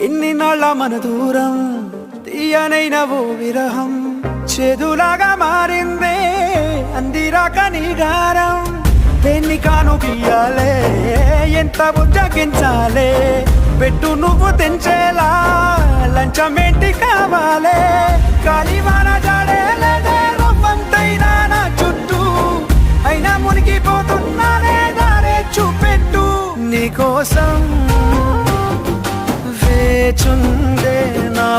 ఇన్ని నాళ్ళ మన దూరం తీయనైన ఓ విరహం చేదులాగా మారిందే అందిరాక నీగారం పెన్ని కాను గీయాలే ఎంత బుజ్జగించాలే పెట్టు నువ్వు తెంచేలా లంచమేంటి కావాలే కాలివాన జాడేలేదే రవ్వంతైనా నా చుట్టూ అయినా మునిగిపోతున్నానే దారే చూపెట్టు నీకోసం వేచుందే నా